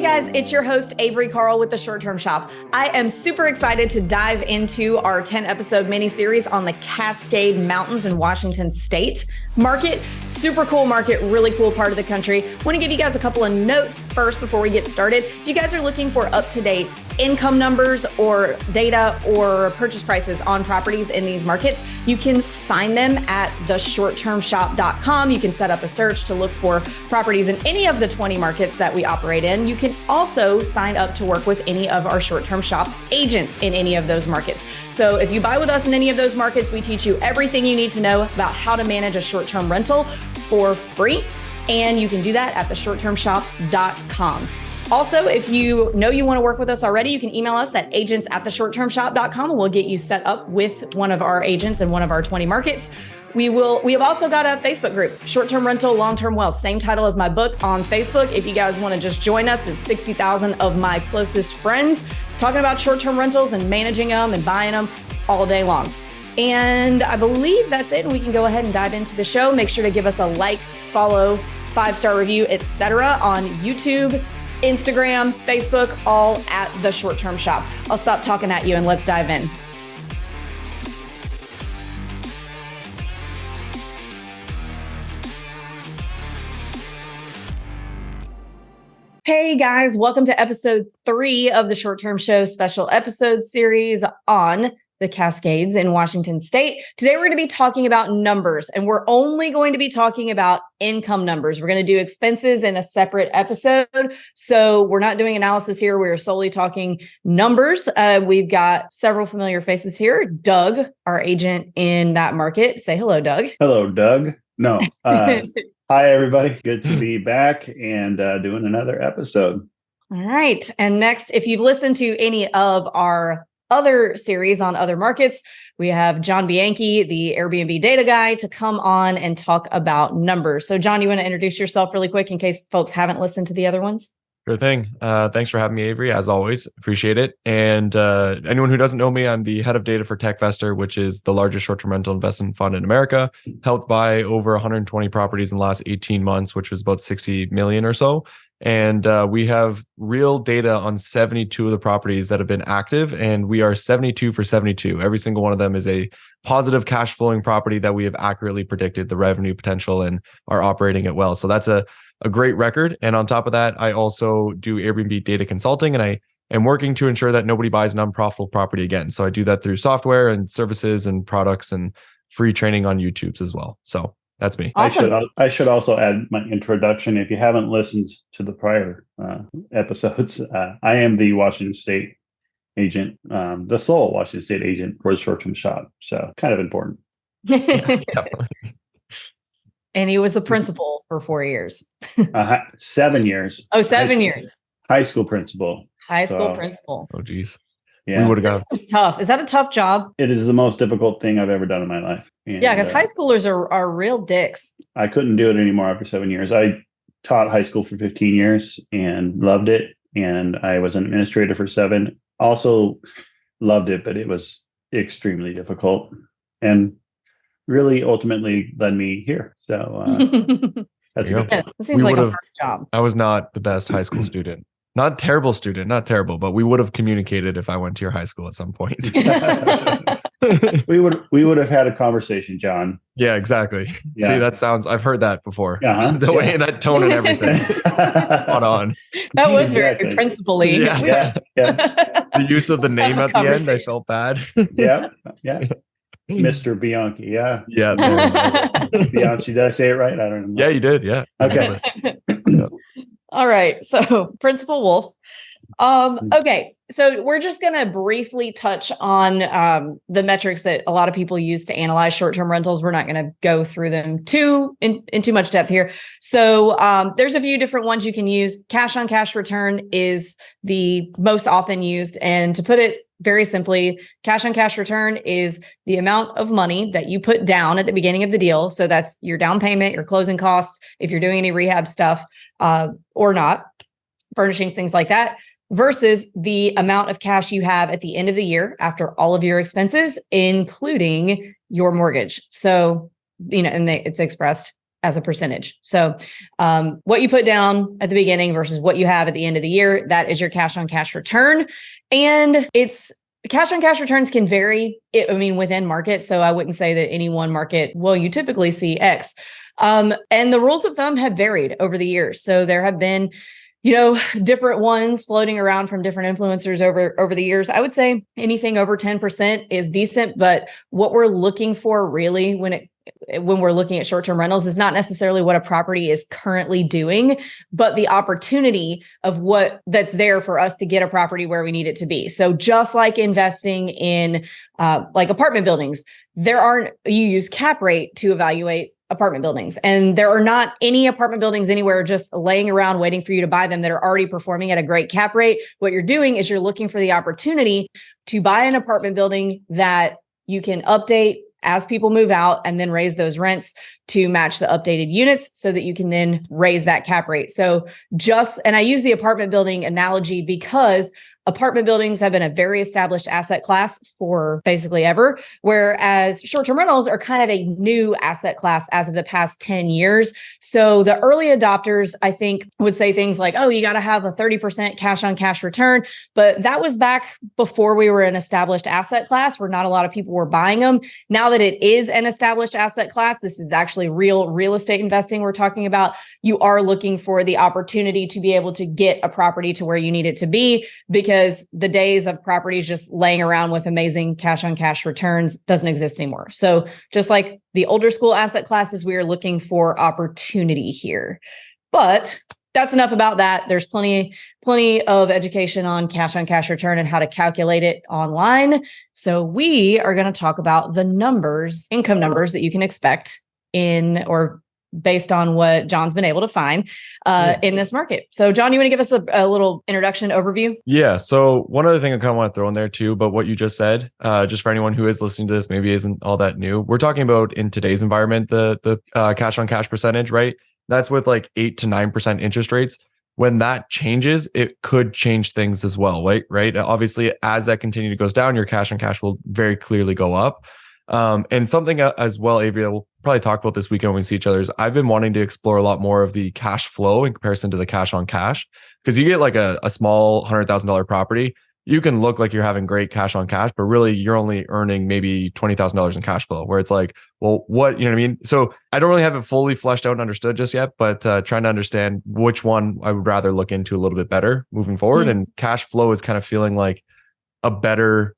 guys, it's your host, Avery Carl with the Short Term Shop. I am super excited to dive into our 10-episode mini-series on the Cascade Mountains in Washington State market. Super cool market, really cool part of the country. I want to give you guys a couple of notes first before we get started. If you guys are looking for up-to-date income numbers or data or purchase prices on properties in these markets, you can find them at theshorttermshop.com. You can set up a search to look for properties in any of the 20 markets that we operate in. You can also sign up to work with any of our short-term shop agents in any of those markets. So if you buy with us in any of those markets, we teach you everything you need to know about how to manage a short-term rental for free. And you can do that at theshorttermshop.com. Also, if you know you want to work with us already, you can email us at agents@theshorttermshop.com and we'll get you set up with one of our agents in one of our 20 markets. We have also got a Facebook group, Short-Term Rental, Long-Term Wealth, same title as my book on Facebook. If you guys want to just join us, it's 60,000 of my closest friends talking about short-term rentals and managing them and buying them all day long. And I believe that's it. And we can go ahead and dive into the show. Make sure to give us a like, follow, 5-star review, etc. on YouTube, Instagram, Facebook, all at The Short Term Shop. I'll stop talking at you and let's dive in. Hey guys, welcome to episode 3 of the Short Term Show special episode series on the Cascades in Washington State. Today, we're going to be talking about numbers, and we're only going to be talking about income numbers. We're going to do expenses in a separate episode. So we're not doing analysis here. We're solely talking numbers. We've got several familiar faces here. Doug, our agent in that market. Say hello, Doug. Hello, Doug. No. Hi, everybody. Good to be back and doing another episode. All right. And next, if you've listened to any of our other series on other markets, we have John Bianchi, the Airbnb data guy, to come on and talk about numbers. So John, you want to introduce yourself really quick in case folks haven't listened to the other ones? Sure thing. Thanks for having me, Avery, as always. Appreciate it. And anyone who doesn't know me, I'm the head of data for TechVestor, which is the largest short-term rental investment fund in America. Helped buy over 120 properties in the last 18 months, which was about 60 million or so. And we have real data on 72 of the properties that have been active, and we are 72 for 72. Every single one of them is a positive cash flowing property that we have accurately predicted the revenue potential and are operating it well. So that's a great record. And on top of that, I also do Airbnb data consulting, and I am working to ensure that nobody buys an unprofitable property again. So I do that through software and services and products and free training on YouTube as well. So that's me. Awesome. I should also add my introduction. If you haven't listened to the prior episodes, I am the Washington State agent, the sole Washington State agent for the short-term shop. So kind of important. Definitely. And he was a principal for 4 years. 7 years. Oh, 7 years. High school principal. High school principal. Oh, geez. Yeah. We would have got. It's tough. Is that a tough job? It is the most difficult thing I've ever done in my life. And, yeah, because high schoolers are real dicks. I couldn't do it anymore after 7 years. I taught high school for 15 years and loved it. And I was an administrator for 7. Also loved it, but it was extremely difficult and really ultimately led me here. So that's a good yeah, it seems like a hard job. I was not the best high school student. Not terrible student, not terrible, but we would have communicated if I went to your high school at some point. we would have had a conversation, John. Yeah, exactly. Yeah. See, that sounds, I've heard that before. The way, that tone and everything. Spot on. That was very principal-y. Yeah. The use of the name at the end, I felt bad. Yeah. Mr. Bianchi. Yeah. Bianchi. Did I say it right? I don't know. Yeah, you did. Yeah. Okay. All right. So Principal Wolf. Okay. So we're just going to briefly touch on the metrics that a lot of people use to analyze short-term rentals. We're not going to go through them in too much depth here. So there's a few different ones you can use. Cash on cash return is the most often used. And to put it very simply, cash on cash return is the amount of money that you put down at the beginning of the deal. So that's your down payment, your closing costs, if you're doing any rehab stuff or not, furnishings, things like that, versus the amount of cash you have at the end of the year after all of your expenses, including your mortgage. So, and it's expressed as a percentage. So what you put down at the beginning versus what you have at the end of the year, that is your cash on cash return. And it's cash on cash returns can vary, within markets. So I wouldn't say that any one market, well, you typically see X. And the rules of thumb have varied over the years. So there have been, different ones floating around from different influencers over the years. I would say anything over 10% is decent, but what we're looking for really when we're looking at short-term rentals is not necessarily what a property is currently doing, but the opportunity of what that's there for us to get a property where we need it to be. So just like investing in like apartment buildings, you use cap rate to evaluate apartment buildings. And there are not any apartment buildings anywhere just laying around waiting for you to buy them that are already performing at a great cap rate. What you're doing is you're looking for the opportunity to buy an apartment building that you can update as people move out and then raise those rents to match the updated units so that you can then raise that cap rate. So and I use the apartment building analogy because apartment buildings have been a very established asset class for basically ever, whereas short-term rentals are kind of a new asset class as of the past 10 years. So the early adopters, I think, would say things like, oh, you got to have a 30% cash on cash return. But that was back before we were an established asset class where not a lot of people were buying them. Now that it is an established asset class, this is actually real estate investing we're talking about. You are looking for the opportunity to be able to get a property to where you need it to be, because the days of properties just laying around with amazing cash on cash returns doesn't exist anymore. So just like the older school asset classes, we are looking for opportunity here. But that's enough about that. There's plenty of education on cash return and how to calculate it online. So we are going to talk about the income numbers that you can expect based on what John's been able to find in this market. So John, you want to give us a little introduction overview? Yeah. So one other thing I kind of want to throw in there too, but what you just said, just for anyone who is listening to this, maybe isn't all that new. We're talking about in today's environment, the cash on cash percentage, right? That's with like 8 to 9% interest rates. When that changes, it could change things as well, right? Obviously, as that continually goes down, your cash on cash will very clearly go up. And something as well, Avery, that we'll probably talk about this weekend when we see each other is I've been wanting to explore a lot more of the cash flow in comparison to the cash on cash, because you get like a small $100,000 property, you can look like you're having great cash on cash, but really you're only earning maybe $20,000 in cash flow, where it's like, well, what, you know what I mean? So I don't really have it fully fleshed out and understood just yet, but trying to understand which one I would rather look into a little bit better moving forward. Mm-hmm. And cash flow is kind of feeling like a better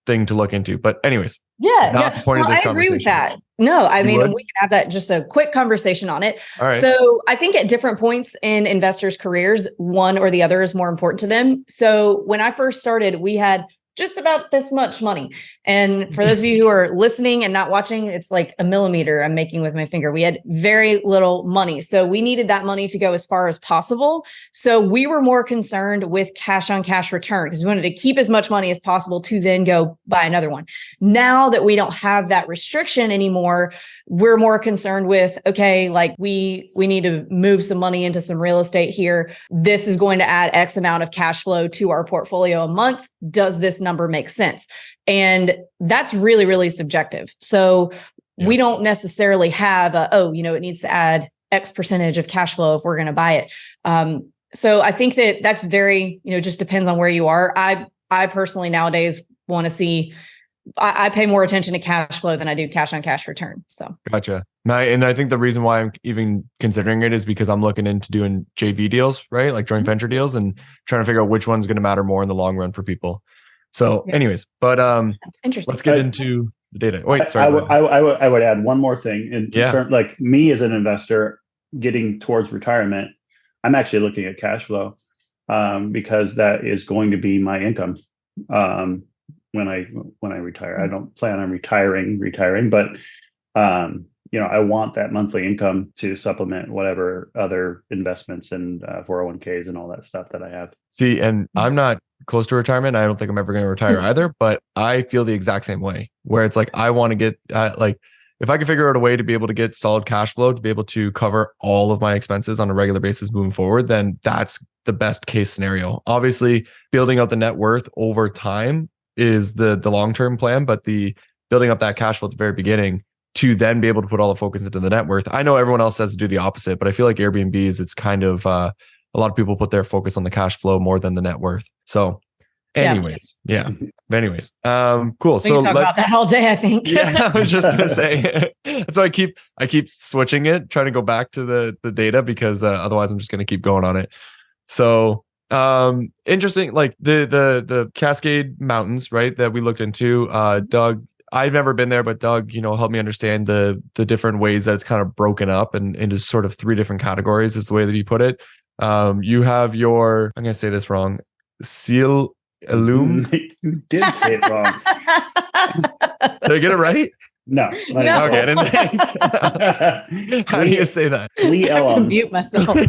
thing to look into. But anyways, yeah. Well, I agree with that. No, I mean, we can have that just a quick conversation on it. All right. So I think at different points in investors' careers, one or the other is more important to them. So when I first started, we had just about this much money. And for those of you who are listening and not watching, it's like a millimeter I'm making with my finger. We had very little money. So we needed that money to go as far as possible. So we were more concerned with cash on cash return because we wanted to keep as much money as possible to then go buy another one. Now that we don't have that restriction anymore, we're more concerned with, okay, like we need to move some money into some real estate here. This is going to add X amount of cash flow to our portfolio a month. Does this number make sense? And that's really, really subjective. So we don't necessarily have it needs to add X percentage of cash flow if we're going to buy it. So I think that's very, just depends on where you are. I personally nowadays want to see, I pay more attention to cash flow than I do cash on cash return. So gotcha. And I think the reason why I'm even considering it is because I'm looking into doing JV deals, right? Like joint venture deals, and trying to figure out which one's going to matter more in the long run for people. So anyways, but interesting. Let's get into the data. Wait, sorry. I would add one more thing. In terms, like me as an investor getting towards retirement, I'm actually looking at cash flow because that is going to be my income when I retire. I don't plan on retiring, but I want that monthly income to supplement whatever other investments and 401ks and all that stuff that I have. See, and I'm not close to retirement. I don't think I'm ever going to retire either, but I feel the exact same way, where it's like, I want to get if I can figure out a way to be able to get solid cash flow, to be able to cover all of my expenses on a regular basis moving forward, then that's the best case scenario. Obviously, building out the net worth over time is the long-term plan, but the building up that cash flow at the very beginning to then be able to put all the focus into the net worth. I know everyone else says to do the opposite, but I feel like Airbnbs, it's kind of a lot of people put their focus on the cash flow more than the net worth. So anyways, cool. We So can talk about that all day, I think. yeah, I was just gonna say. So I keep switching it, trying to go back to the data because otherwise I'm just gonna keep going on it. So interesting, like the Cascade Mountains, right, that we looked into. Doug, I've never been there, but Doug, helped me understand the different ways that it's kind of broken up and into sort of 3 different categories is the way that he put it. You have your, I'm going to say this wrong, Seal Illum. You did say it wrong. Did I get it right? No. No. Okay, I didn't think. How do you say that? I have to mute myself. Cle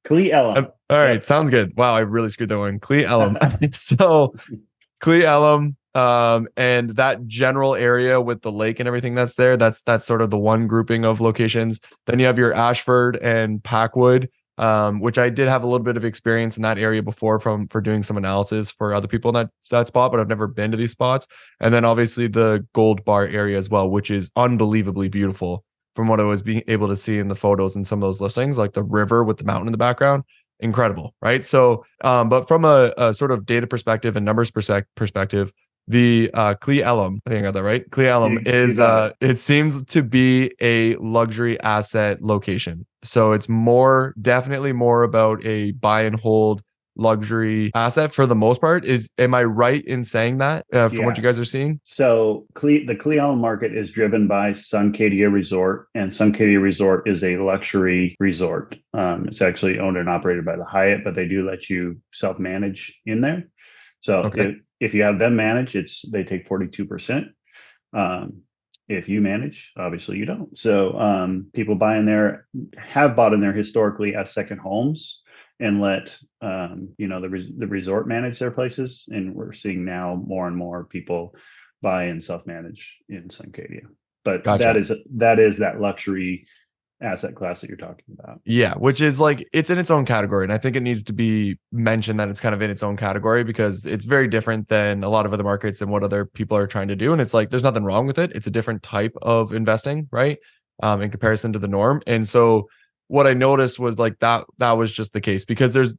Elum. All right, sounds good. Wow, I really screwed that one. Cle Elum. So Cle Elum, and that general area with the lake and everything that's there, that's sort of the one grouping of locations. Then you have your Ashford and Packwood, which I did have a little bit of experience in that area before for doing some analysis for other people in that spot, but I've never been to these spots. And then obviously the Gold Bar area as well, which is unbelievably beautiful from what I was being able to see in the photos and some of those listings, like the river with the mountain in the background. Incredible, right? So, but from a sort of data perspective and numbers perspective, the Cle Elum, I think I got that right. Cle Elum is it seems to be a luxury asset location. So it's definitely more about a buy and hold luxury asset for the most part. Am I right in saying that from what you guys are seeing? So the Cle Elum market is driven by Suncadia Resort, and Suncadia Resort is a luxury resort. It's actually owned and operated by the Hyatt, but they do let you self-manage in there. So if you have them manage, they take 42%. If you manage, obviously you don't. So people have bought in there historically as second homes and let the resort manage their places. And we're seeing now more and more people buy and self-manage in Suncadia. But gotcha. that is that luxury asset class that you're talking about. Yeah, which is like, it's in its own category. And I think it needs to be mentioned that it's kind of in its own category because it's very different than a lot of other markets and what other people are trying to do. And it's like, there's nothing wrong with it. It's a different type of investing, right? In comparison to the norm. And so what I noticed was like that was just the case because there's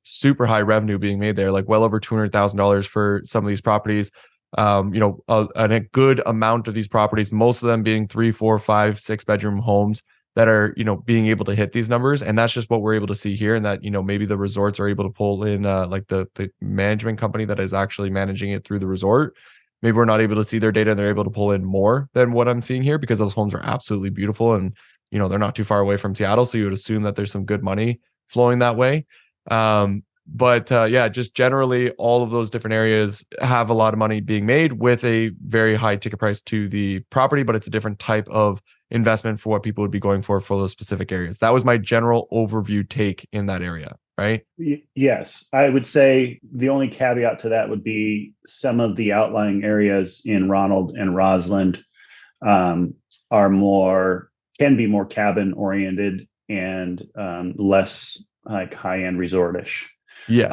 super high revenue being made there, like well over $200,000 for some of these properties. A good amount of these properties, most of them being 3, 4, 5, 6 bedroom homes that are, being able to hit these numbers. And that's just what we're able to see here. And that, maybe the resorts are able to pull in like the management company that is actually managing it through the resort. Maybe we're not able to see their data and they're able to pull in more than what I'm seeing here because those homes are absolutely beautiful. And, they're not too far away from Seattle. So you would assume that there's some good money flowing that way. Just generally all of those different areas have a lot of money being made with a very high ticket price to the property, but it's a different type of investment for what people would be going for those specific areas. That was my general overview take in that area, right? Yes. I would say the only caveat to that would be some of the outlying areas in Ronald and Roslyn can be more cabin oriented and less like high-end resortish. Yes.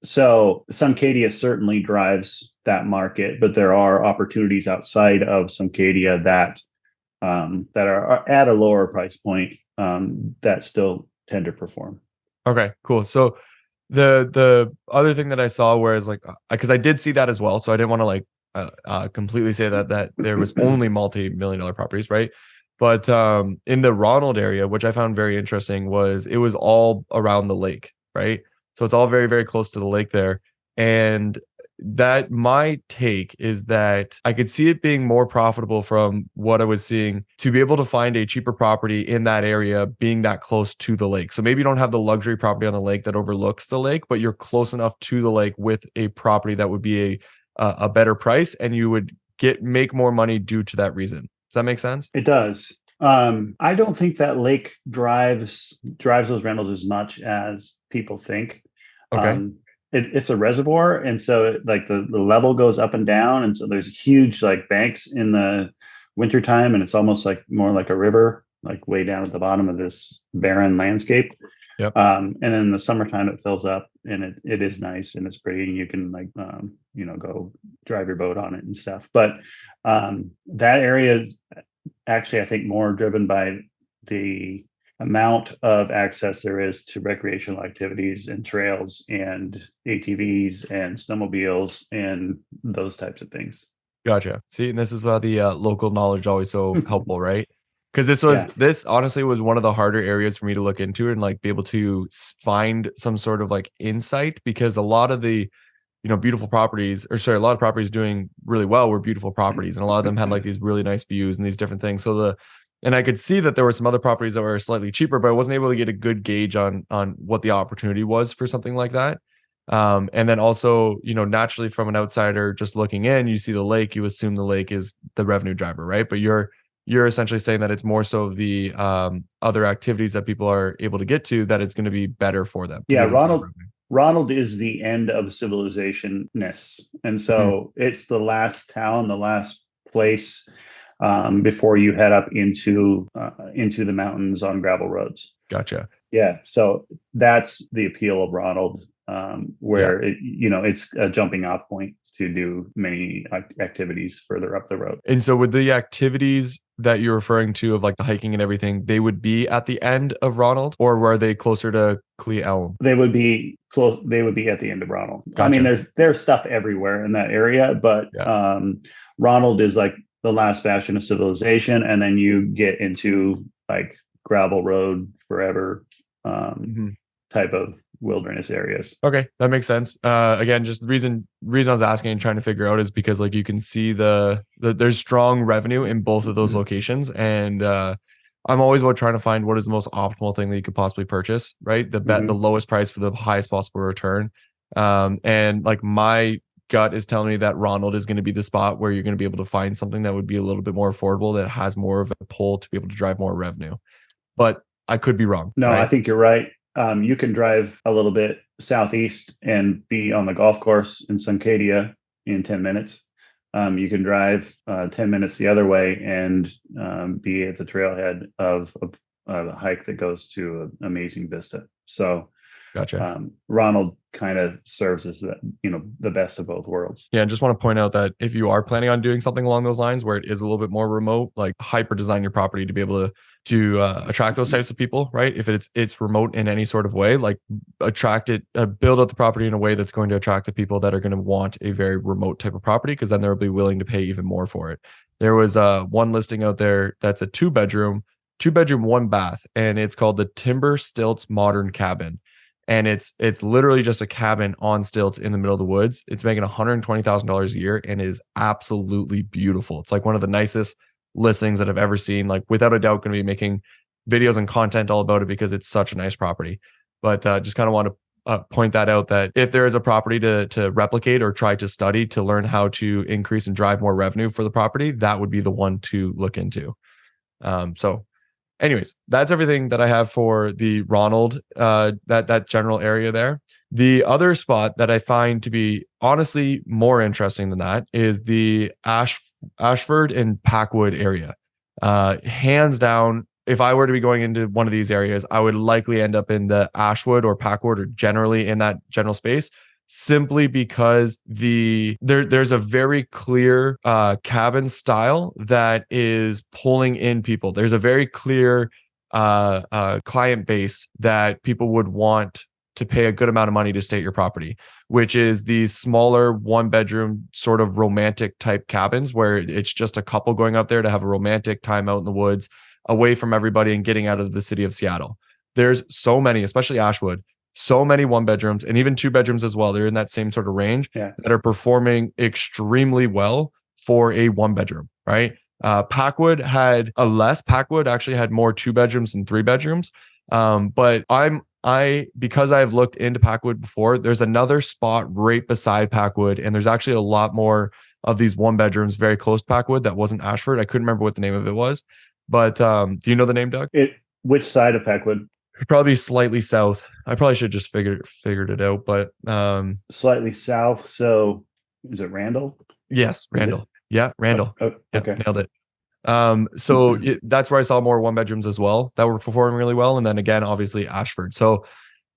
So Suncadia certainly drives that market, but there are opportunities outside of Suncadia that are at a lower price point that still tend to perform. Okay, cool. So the other thing that I saw whereas like because I did see that as well, so I didn't want to like completely say that there was only multi-million-dollar properties, right? But in the Ronald area, which I found very interesting, it was all around the lake, right? So it's all very, very close to the lake there. And that my take is that I could see it being more profitable from what I was seeing to be able to find a cheaper property in that area being that close to the lake. So maybe you don't have the luxury property on the lake that overlooks the lake, but you're close enough to the lake with a property that would be a better price and you would make more money due to that reason. Does that make sense? It does. I don't think that lake drives those rentals as much as people think. Okay. It's a reservoir, and so like the level goes up and down, and so there's huge like banks in the wintertime, and it's almost like more like a river, like way down at the bottom of this barren landscape. Yep. And then in the summertime it fills up, and it is nice and it's pretty, and you can like go drive your boat on it and stuff. But that area is actually, I think, more driven by the amount of access there is to recreational activities and trails and ATVs and snowmobiles and those types of things. Gotcha. See, and this is the local knowledge always so helpful, right? Because Yeah. this honestly was one of the harder areas for me to look into and like be able to find some sort of like insight, because a lot of the beautiful properties, or sorry, a lot of properties doing really well were beautiful properties, and a lot of them had like these really nice views and these different things. And I could see that there were some other properties that were slightly cheaper, but I wasn't able to get a good gauge on what the opportunity was for something like that. And then also, naturally from an outsider just looking in, you see the lake, you assume the lake is the revenue driver, right? But you're essentially saying that it's more so of the other activities that people are able to get to, that it's going to be better for them. Yeah, Ronald is the end of civilization-ness. And so it's the last town, the last place before you head up into the mountains on gravel roads. Gotcha. Yeah, so that's the appeal of Ronald, where it's a jumping off point to do many activities further up the road. And so would the activities that you're referring to of like the hiking and everything, they would be at the end of Ronald, or were they closer to Clee Elm? They would be close. They would be at the end of Ronald. Gotcha. I mean, there's stuff everywhere in that area, but Ronald is like the last bastion of civilization, and then you get into like gravel road forever type of wilderness areas. Okay, that makes sense. Again, just the reason I was asking and trying to figure out is because like you can see there's strong revenue in both of those locations, and I'm always about trying to find what is the most optimal thing that you could possibly purchase, right? The lowest price for the highest possible return. And like my gut is telling me that Ronald is going to be the spot where you're going to be able to find something that would be a little bit more affordable, that has more of a pull to be able to drive more revenue. But I could be wrong. No, right? I think you're right. You can drive a little bit southeast and be on the golf course in Suncadia in 10 minutes. You can drive 10 minutes the other way and be at the trailhead of a hike that goes to an amazing vista. So gotcha. Ronald kind of serves as the best of both worlds. Yeah, and just want to point out that if you are planning on doing something along those lines where it is a little bit more remote, like hyper design your property to be able to attract those types of people, right? If it's remote in any sort of way, like attract it, build out the property in a way that's going to attract the people that are going to want a very remote type of property, because then they'll be willing to pay even more for it. There was one listing out there that's a two bedroom, 1 bath, and it's called the Timber Stilts Modern Cabin. And it's literally just a cabin on stilts in the middle of the woods. It's making $120,000 a year and is absolutely beautiful. It's like one of the nicest listings that I've ever seen. Like without a doubt, going to be making videos and content all about it because it's such a nice property. But just kind of want to point that out, that if there is a property to replicate or try to study to learn how to increase and drive more revenue for the property, that would be the one to look into. So anyways, that's everything that I have for the Ronald, that general area there. The other spot that I find to be honestly more interesting than that is the Ashford and Packwood area. Hands down, if I were to be going into one of these areas, I would likely end up in the Ashwood or Packwood, or generally in that general space, simply because there's a very clear cabin style that is pulling in people. There's a very clear client base that people would want to pay a good amount of money to stay at your property, which is these smaller 1-bedroom sort of romantic type cabins where it's just a couple going up there to have a romantic time out in the woods, away from everybody and getting out of the city of Seattle. There's so many, especially Ashwood, so many 1-bedrooms and even 2-bedrooms as well. They're in that same sort of range that are performing extremely well for a 1-bedroom, right? Packwood actually had more 2-bedrooms than 3-bedrooms. But because I've looked into Packwood before, there's another spot right beside Packwood, and there's actually a lot more of these 1-bedrooms very close to Packwood that wasn't Ashford. I couldn't remember what the name of it was, but do you know the name, Doug? Which side of Packwood? Probably slightly south. I probably should just figured it out, but slightly south. So is it Randall? Yes, Randall. Yeah, Randall. Okay. Nailed it. That's where I saw more one bedrooms as well that were performing really well. And then again, obviously Ashford. So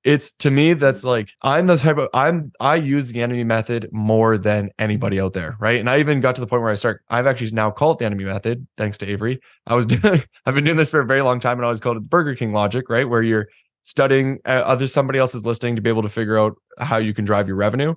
it's, to me, that's like, I use the enemy method more than anybody out there. Right. And I even got to the point where I've actually now called it the enemy method, thanks to Avery. I've been doing this for a very long time, and I always called it the Burger King logic, right? Where you're studying somebody else's listing to be able to figure out how you can drive your revenue.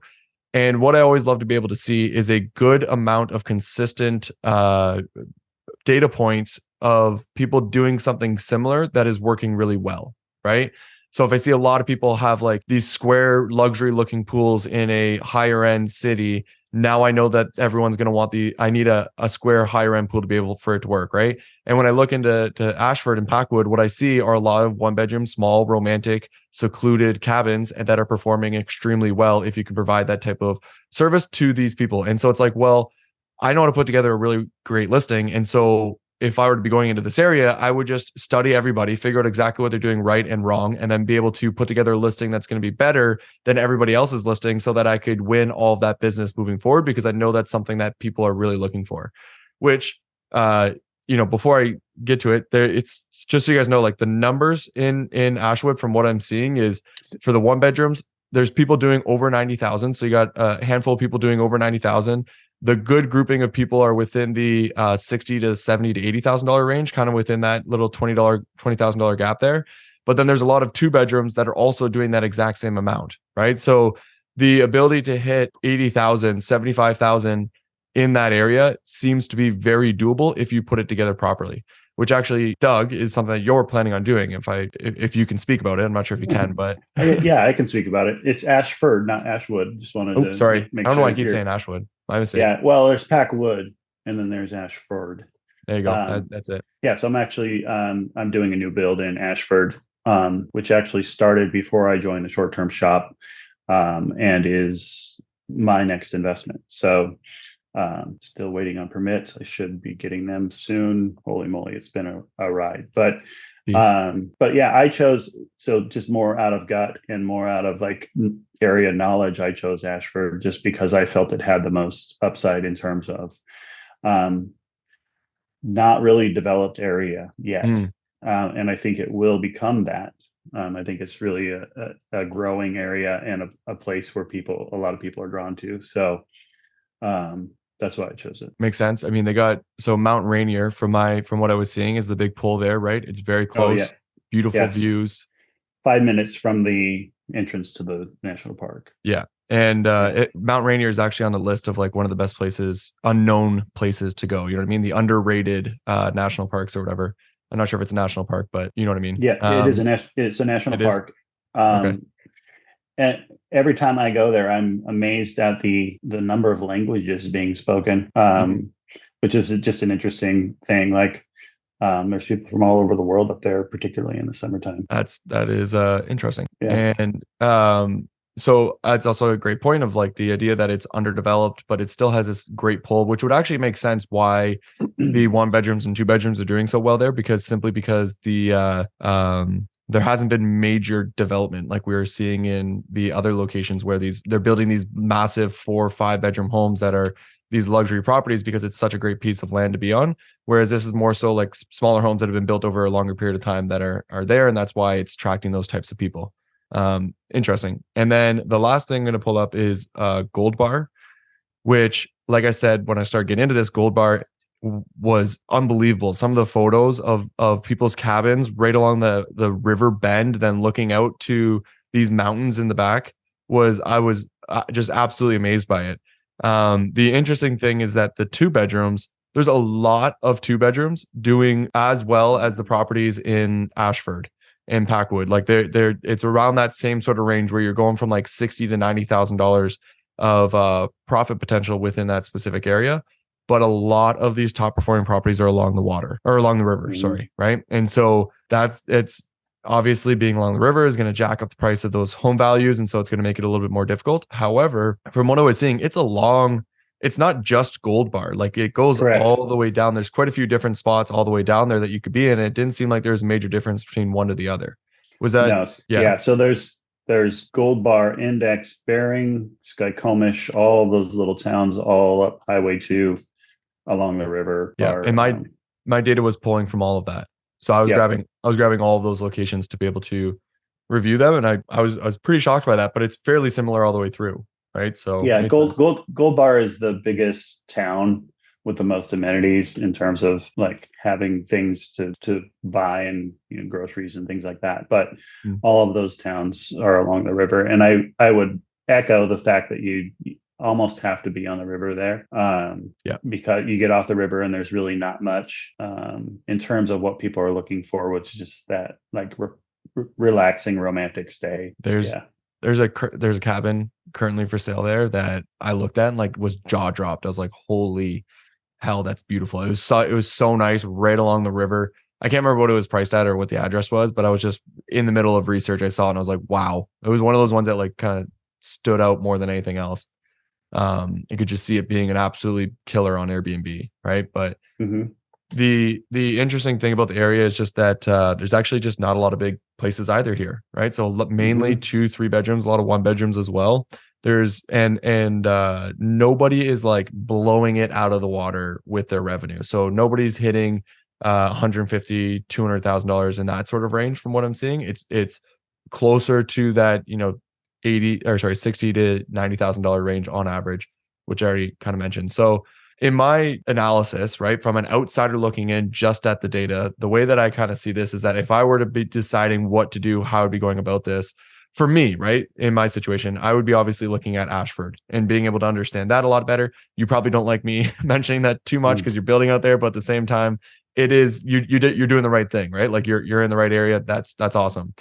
And what I always love to be able to see is a good amount of consistent data points of people doing something similar that is working really well, right? So if I see a lot of people have like these square luxury looking pools in a higher end city, now I know that everyone's going to want I need a square higher end pool to be able for it to work, right? And when I look into Ashford and Packwood, what I see are a lot of one bedroom, small, romantic, secluded cabins that are performing extremely well if you can provide that type of service to these people. And so it's like, well, I know how to put together a really great listing. And so if I were to be going into this area, I would just study everybody, figure out exactly what they're doing right and wrong, and then be able to put together a listing that's going to be better than everybody else's listing so that I could win all of that business moving forward, because I know that's something that people are really looking for. Which, before I get to it, it's just so you guys know, like the numbers in Ashwood from what I'm seeing is for the one bedrooms, there's people doing over 90,000. So you got a handful of people doing over 90,000. The good grouping of people are within the $60 to $70 to $80,000 range, kind of within that little $20,000 gap there. But then there's a lot of two bedrooms that are also doing that exact same amount, right? So the ability to hit 80,000, 75,000 in that area seems to be very doable if you put it together properly. Which actually, Doug, is something that you're planning on doing. If you can speak about it, I'm not sure if you can, but yeah, I can speak about it. It's Ashford, not Ashwood. Just wanted to sorry. make I don't know sure why I keep saying Ashwood. My mistake. Yeah, well, there's Packwood, and then there's Ashford. There you go. That's it. Yeah, so I'm actually I'm doing a new build in Ashford, which actually started before I joined the short-term shop, and is my next investment. So. Still waiting on permits. I should be getting them soon. Holy moly, it's been a ride. But yeah, I chose, so just more out of gut and more out of like area knowledge, I chose Ashford just because I felt it had the most upside in terms of not really developed area yet. And I think it will become that. I think it's really a growing area and a place where a lot of people are drawn to. So that's why I chose it. Makes sense. I mean, they got Mount Rainier from what I was seeing is the big pull there, right? It's very close. Oh, yeah. Beautiful views. 5 minutes from the entrance to the national park. Yeah. And Mount Rainier is actually on the list of like one of the best unknown places to go. You know what I mean? The underrated national parks or whatever. I'm not sure if it's a national park, but you know what I mean? Yeah, it's a national park. Okay. And every time I go there, I'm amazed at the number of languages being spoken, which is just an interesting thing. Like there's people from all over the world up there, particularly in the summertime. That is interesting. Yeah. And so it's also a great point of like the idea that it's underdeveloped, but it still has this great pull, which would actually make sense why the one bedrooms and two bedrooms are doing so well there, because the there hasn't been major development like we were seeing in the other locations where they're building these massive 4 or 5 bedroom homes that are these luxury properties because it's such a great piece of land to be on. Whereas this is more so like smaller homes that have been built over a longer period of time that are there. And that's why it's attracting those types of people. Interesting. And then the last thing I'm going to pull up is Gold Bar, which, like I said, when I started getting into this, Gold Bar was unbelievable. Some of the photos of people's cabins right along the river bend, then looking out to these mountains in the back I was just absolutely amazed by it. The interesting thing is that the 2 bedrooms, there's a lot of 2 bedrooms doing as well as the properties in Ashford and Packwood. Like it's around that same sort of range where you're going from like $60,000 to $90,000 of profit potential within that specific area. But a lot of these top performing properties are along the water or along the river, right? And so it's obviously being along the river is going to jack up the price of those home values. And so it's going to make it a little bit more difficult. However, from what I was seeing, it's not just Gold Bar. Like it goes all the way down. There's quite a few different spots all the way down there that you could be in. It didn't seem like there's a major difference between one to the other. Was that? No, yeah. So there's Gold Bar, Index, Bering, Skykomish, all those little towns, all up Highway 2 along the river. Yeah. And my data was pulling from all of that. So I was grabbing all of those locations to be able to review them, and I was pretty shocked by that. But it's fairly similar all the way through, right? So yeah, Gold Bar is the biggest town with the most amenities in terms of like having things to buy and groceries and things like that. But all of those towns are along the river, and I would echo the fact that you almost have to be on the river there, because you get off the river and there's really not much in terms of what people are looking for, which is just that like relaxing romantic stay. There's a cabin currently for sale there that I looked at and like was jaw dropped. I was like, holy hell, that's beautiful. It was so nice right along the river. I can't remember what it was priced at or what the address was, but I was just in the middle of research. I saw it and I was like, wow. It was one of those ones that like kind of stood out more than anything else. You could just see it being an absolutely killer on Airbnb, right? But the interesting thing about the area is just that there's actually just not a lot of big places either here, right? So mainly 2-3 bedrooms, a lot of 1 bedrooms as well. There's and nobody is like blowing it out of the water with their revenue. So nobody's hitting $150,000-$200,000 in that sort of range from what I'm seeing. It's closer to that, $60,000 to $90,000 range on average, which I already kind of mentioned. So in my analysis, right, from an outsider looking in just at the data, the way that I kind of see this is that if I were to be deciding what to do, how I would be going about this, for me, right, in my situation, I would be obviously looking at Ashford and being able to understand that a lot better. You probably don't like me mentioning that too much because you're building out there, but at the same time, it is you're doing the right thing, right? Like you're in the right area. That's awesome.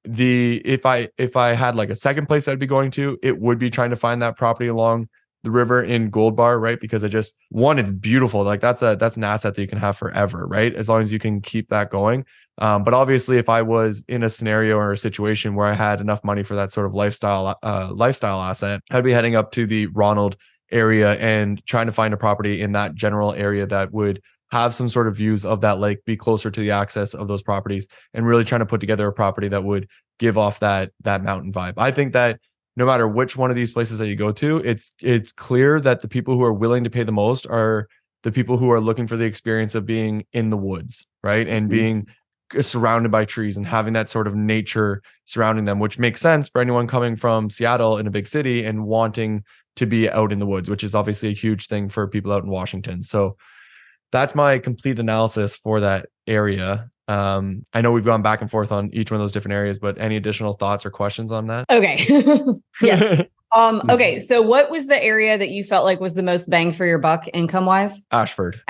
If I had like a second place I'd be going to, it would be trying to find that property along the river in Gold Bar, right? Because it's beautiful. Like that's an asset that you can have forever, right? As long as you can keep that going. But obviously if I was in a scenario or a situation where I had enough money for that sort of lifestyle asset, I'd be heading up to the Ronald area and trying to find a property in that general area that would have some sort of views of that lake, be closer to the access of those properties, and really trying to put together a property that would give off that mountain vibe. I think that no matter which one of these places that you go to, it's clear that the people who are willing to pay the most are the people who are looking for the experience of being in the woods, right? And being surrounded by trees and having that sort of nature surrounding them, which makes sense for anyone coming from Seattle in a big city and wanting to be out in the woods, which is obviously a huge thing for people out in Washington. So that's my complete analysis for that area. I know we've gone back and forth on each one of those different areas, but any additional thoughts or questions on that? Okay. Yes. Okay. So what was the area that you felt like was the most bang for your buck income wise? Ashford.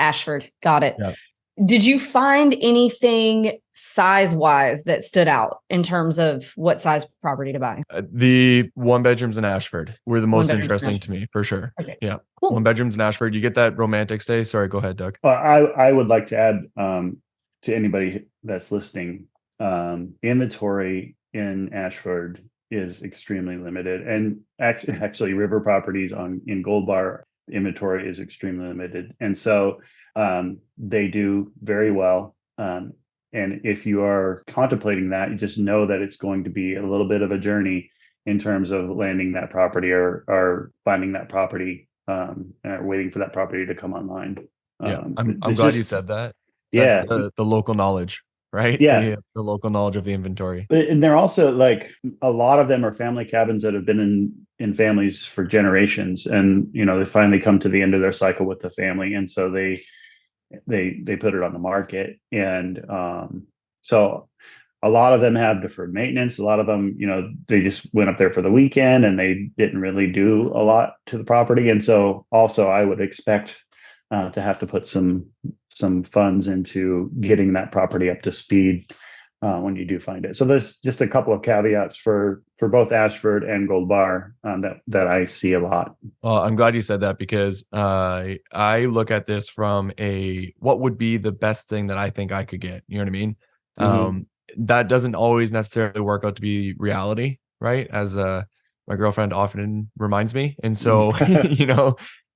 Got it. Yeah. Did you find anything size wise that stood out in terms of what size property to buy? The 1 bedrooms in Ashford were the most interesting to me, for sure. Okay. Yeah. Cool. 1 bedrooms in Ashford. You get that romantic stay. Sorry, go ahead, Doug. I would like to add to anybody that's listening, inventory in Ashford is extremely limited, and actually river properties in Gold Bar inventory is extremely limited, and so they do very well. And if you are contemplating that, you just know that it's going to be a little bit of a journey in terms of landing that property or finding that property, or waiting for that property to come online. I'm glad you said that. That's the local knowledge, right? Yeah. The local knowledge of the inventory. And they're also like, a lot of them are family cabins that have been in families for generations, and they finally come to the end of their cycle with the family, and so they put it on the market. And so a lot of them have deferred maintenance. A lot of them, they just went up there for the weekend and they didn't really do a lot to the property. And so also I would expect to have to put some funds into getting that property up to speed when you do find it. So there's just a couple of caveats for both Ashford and Gold Bar that I see a lot. Well, I'm glad you said that, because I look at this from what would be the best thing that I think I could get. You know what I mean? Mm-hmm. That doesn't always necessarily work out to be reality, right? As my girlfriend often reminds me. And so,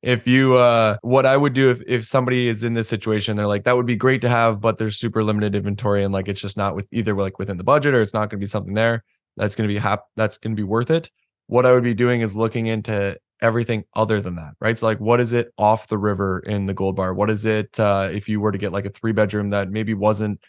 if you, what I would do if somebody is in this situation, they're like, that would be great to have, but there's super limited inventory and like, it's just not either within the budget, or it's not going to be something there that's going to be worth it. What I would be doing is looking into everything other than that, right? So like, what is it off the river in the Gold Bar? What is it if you were to get like a 3-bedroom that maybe wasn't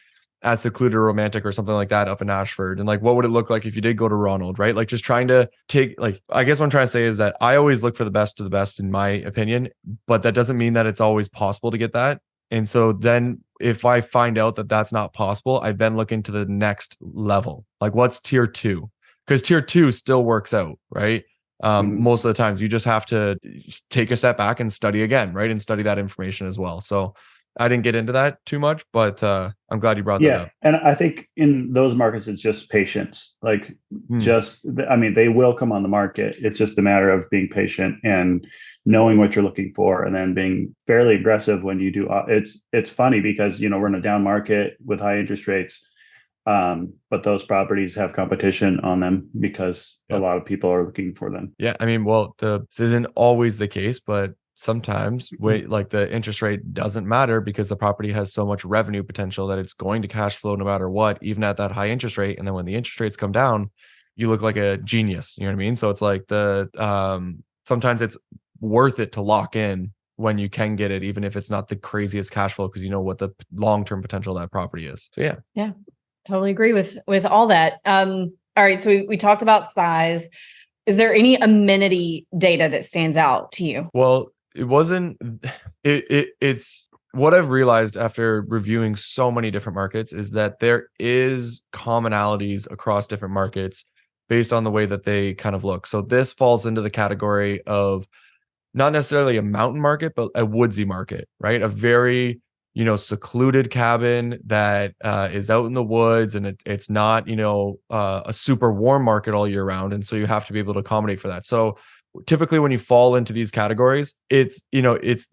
as secluded or romantic or something like that up in Ashford? And like, what would it look like if you did go to Ronald, right? Like just trying to take, like, I guess what I'm trying to say is that I always look for the best of the best in my opinion, but that doesn't mean that it's always possible to get that. And so then if I find out that that's not possible, I then look into the next level. Like what's tier 2? Because tier 2 still works out, right? Most of the times you just have to take a step back and study again, right? And study that information as well. So I didn't get into that too much, but I'm glad you brought that up. And I think in those markets, it's just patience. Like they will come on the market. It's just a matter of being patient and knowing what you're looking for, and then being fairly aggressive when you do. It's funny because, we're in a down market with high interest rates. But those properties have competition on them because a lot of people are looking for them. Yeah. I mean, well, this isn't always the case, but sometimes like the interest rate doesn't matter because the property has so much revenue potential that it's going to cash flow no matter what, even at that high interest rate. And then when the interest rates come down, you look like a genius. You know what I mean? So it's like sometimes it's worth it to lock in when you can get it, even if it's not the craziest cash flow, because you know what the long-term potential of that property is. So yeah. Yeah. Totally agree with all that. All right. So we talked about size. Is there any amenity data that stands out to you? Well, it's what I've realized after reviewing so many different markets is that there is commonalities across different markets based on the way that they kind of look. So this falls into the category of not necessarily a mountain market, but a woodsy market, right? A very secluded cabin that is out in the woods, and it's not, a super warm market all year round. And so you have to be able to accommodate for that. So typically when you fall into these categories, it's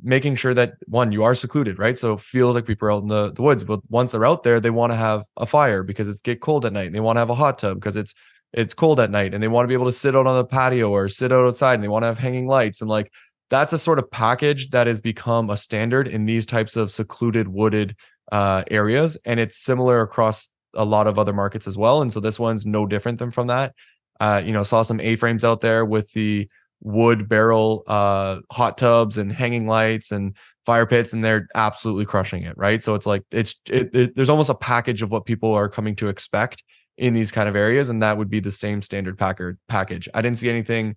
making sure that one, you are secluded, right? So it feels like people are out in the woods, but once they're out there, they want to have a fire because it's get cold at night. And they want to have a hot tub because it's cold at night, and they want to be able to sit out on the patio or sit out outside, and they want to have hanging lights. And like, that's a sort of package that has become a standard in these types of secluded wooded areas. And it's similar across a lot of other markets as well. And so this one's no different than from that. Saw some A-frames out there with the wood barrel hot tubs and hanging lights and fire pits, and they're absolutely crushing it, right? So it's like there's almost a package of what people are coming to expect in these kind of areas, and that would be the same standard package. I didn't see anything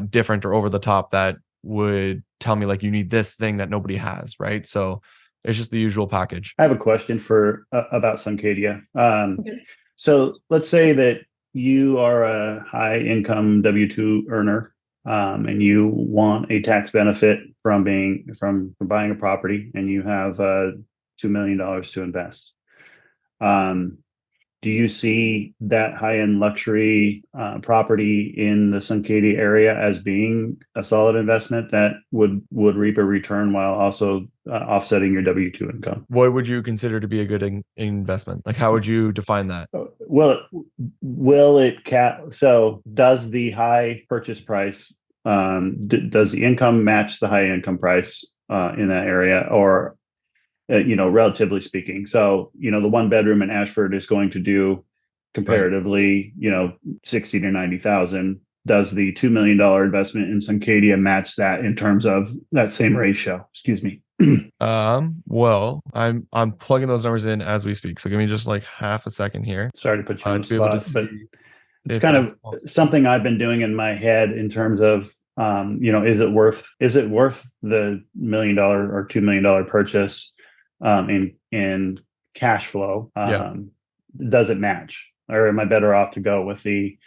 different or over the top that would tell me like you need this thing that nobody has, right? So it's just the usual package. I have a question for about Suncadia. So let's say that you are a high income W-2 earner, and you want a tax benefit from buying a property, and you have $2 million to invest. Do you see that high-end luxury property in the Suncadia area as being a solid investment that would reap a return while also offsetting your W-2 income? What would you consider to be a good investment? Like, how would you define that? Well, so does the high purchase price, does the income match the high income price in that area, or relatively speaking? So, the 1-bedroom in Ashford is going to do comparatively, 60 to 90,000. Does the $2 million investment in Suncadia match that in terms of that same ratio? Excuse me. Well, I'm plugging those numbers in as we speak. So give me just like half a second here. Sorry to put you on the to be able to spot, but see it's kind of something I've been doing in my head in terms of, is it worth the $1 million or $2 million purchase in cash flow? Does it match, or am I better off to go with the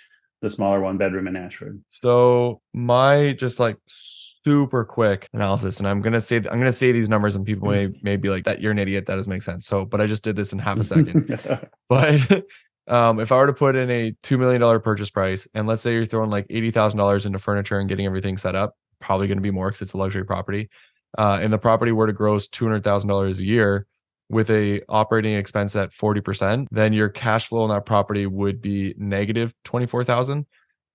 smaller 1-bedroom in Ashford? So my just like super quick analysis, and I'm gonna say these numbers, and people may be like, that you're an idiot, that doesn't make sense. So, but I just did this in half a second. But if I were to put in a $2 million purchase price, and let's say you're throwing like $80,000 into furniture and getting everything set up, probably going to be more because it's a luxury property. And the property were to gross $200,000 a year with a operating expense at 40%, then your cash flow on that property would be negative 24,000.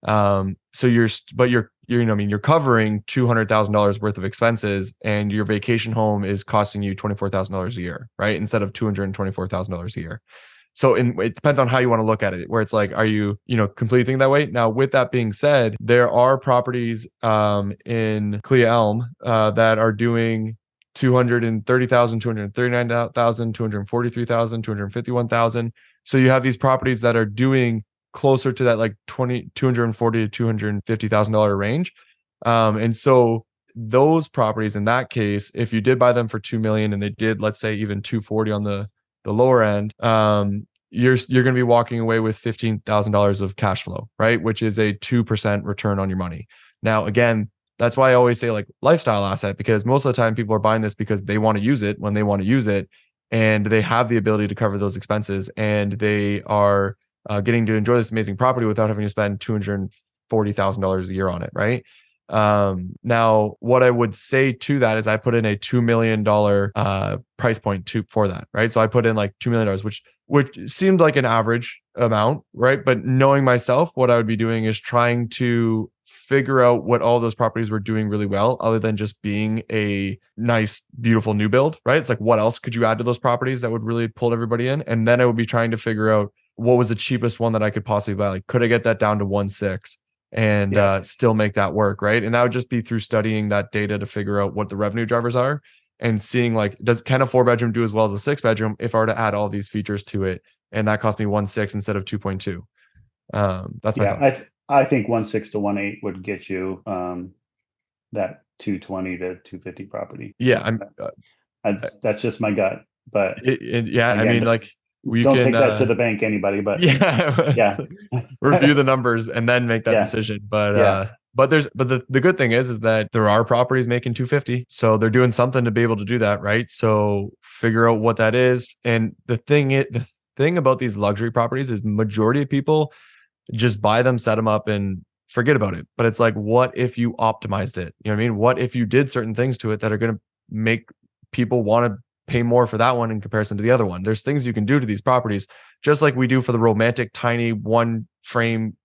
So you're covering $200,000 worth of expenses, and your vacation home is costing you $24,000 a year, right? Instead of $224,000 a year. So it depends on how you want to look at it, where it's like, are you, completely thinking that way? Now, with that being said, there are properties in Clea Elm that are doing 230,000, 239,000, 243,000, 251,000. So you have these properties that are doing closer to that like $240,000 to $250,000 range. And so those properties in that case, if you did buy them for 2 million and they did, let's say even 240 on the lower end, you're going to be walking away with $15,000 of cash flow, right? Which is a 2% return on your money. Now, again, that's why I always say like lifestyle asset, because most of the time people are buying this because they want to use it when they want to use it, and they have the ability to cover those expenses, and they are getting to enjoy this amazing property without having to spend $240,000 a year on it, right? Now, what I would say to that is I put in a $2 million price point for that, right? So I put in like $2 million, which seemed like an average amount, right? But knowing myself, what I would be doing is trying to figure out what all those properties were doing really well, other than just being a nice, beautiful new build, right? It's like, what else could you add to those properties that would really pull everybody in? And then I would be trying to figure out what was the cheapest one that I could possibly buy. Like, could I get that down to 1.6 and still make that work, right? And that would just be through studying that data to figure out what the revenue drivers are and seeing like, can a 4-bedroom do as well as a 6-bedroom if I were to add all these features to it? And that cost me 1.6 instead of 2.2. That's my thoughts. I think 1.6 to 1.8 would get you that 220 to 250 property. Yeah, that's just my gut, but again, I mean, like, we don't can take that to the bank, anybody. But review the numbers and then make that decision. But the good thing is that there are properties making 250, so they're doing something to be able to do that, right? So figure out what that is. And the thing about these luxury properties is majority of people just buy them, set them up, and forget about it. But it's like, what if you optimized it? You know what I mean? What if you did certain things to it that are going to make people want to pay more for that one in comparison to the other one? There's things you can do to these properties, just like we do for the romantic, tiny one-bedroom,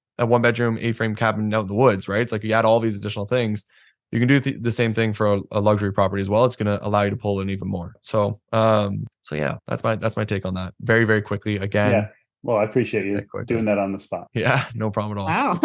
A-frame cabin out in the woods, right? It's like you add all these additional things. You can do the same thing for a luxury property as well. It's going to allow you to pull in even more. So yeah, that's my take on that. Very, very quickly. Again. Yeah. Well, I appreciate you doing that on the spot. Yeah, no problem at all.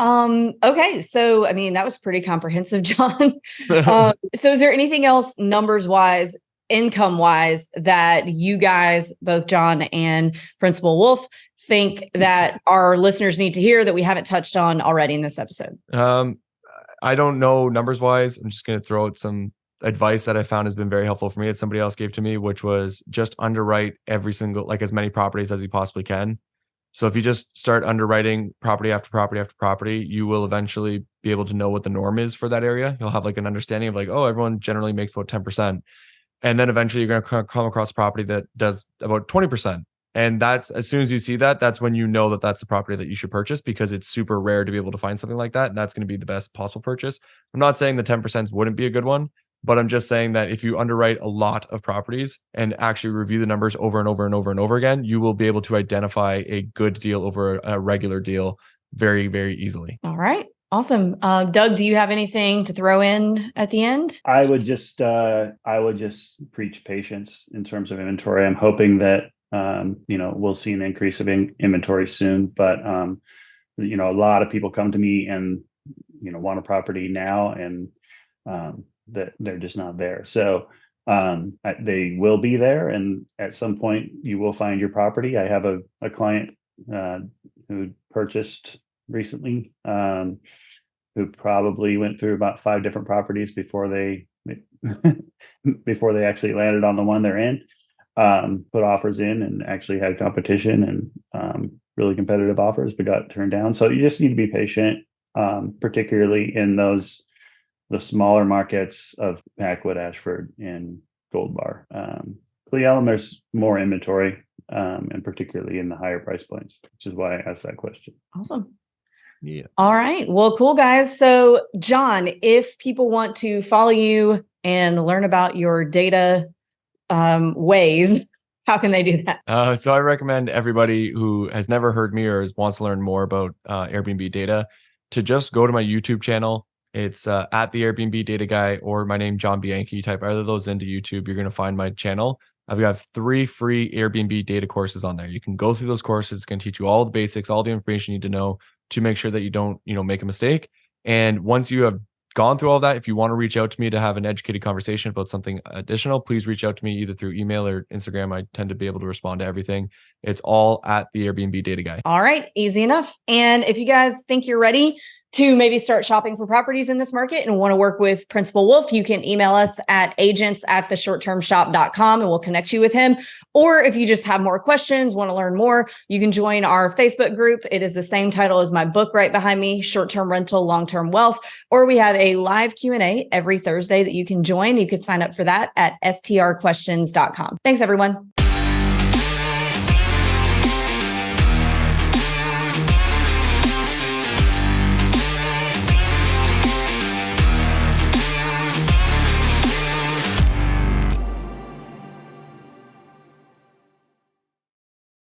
Wow. Okay. So, I mean, that was pretty comprehensive, John. So is there anything else numbers wise, income wise, that you guys, both John and Principal Wolf, think that our listeners need to hear that we haven't touched on already in this episode? I don't know numbers wise. I'm just going to throw out some advice that I found has been very helpful for me that somebody else gave to me, which was just underwrite every single, like as many properties as you possibly can. So if you just start underwriting property after property after property, you will eventually be able to know what the norm is for that area. You'll have like an understanding of like, oh, everyone generally makes about 10%. And then eventually you're going to come across a property that does about 20%. And that's, as soon as you see that, that's when you know that that's the property that you should purchase, because it's super rare to be able to find something like that. And that's going to be the best possible purchase. I'm not saying the 10% wouldn't be a good one, but I'm just saying that if you underwrite a lot of properties and actually review the numbers over and over and over and over again, you will be able to identify a good deal over a regular deal very, very easily. All right. Awesome. Doug, do you have anything to throw in at the end? I would just preach patience in terms of inventory. I'm hoping that, we'll see an increase of inventory soon, but, a lot of people come to me and, want a property now, and, that they're just not there. So they will be there, and at some point you will find your property. I have a client who purchased recently, who probably went through about 5 different properties before they actually landed on the one they're in, put offers in and actually had competition and really competitive offers, but got turned down. So you just need to be patient, particularly in the smaller markets of Packwood, Ashford, and Gold Bar. Clea Elm, there's more inventory, and particularly in the higher price points, which is why I asked that question. Awesome. Yeah. All right. Well, cool, guys. So, John, if people want to follow you and learn about your data ways, how can they do that? So I recommend everybody who has never heard me or wants to learn more about Airbnb data to just go to my YouTube channel. It's at the Airbnb Data Guy, or my name, John Bianchi. Type either of those into YouTube. You're going to find my channel. I've got 3 free Airbnb data courses on there. You can go through those courses. It's going to teach you all the basics, all the information you need to know to make sure that you don't, make a mistake. And once you have gone through all that, if you want to reach out to me to have an educated conversation about something additional, please reach out to me either through email or Instagram. I tend to be able to respond to everything. It's all at the Airbnb Data Guy. All right, easy enough. And if you guys think you're ready to maybe start shopping for properties in this market and want to work with Principal Wolf, you can email us at agents@theshorttermshop.com and we'll connect you with him. Or if you just have more questions, want to learn more, you can join our Facebook group. It is the same title as my book right behind me, Short-Term Rental, Long-Term Wealth. Or we have a live Q&A every Thursday that you can join. You could sign up for that at strquestions.com. Thanks, everyone.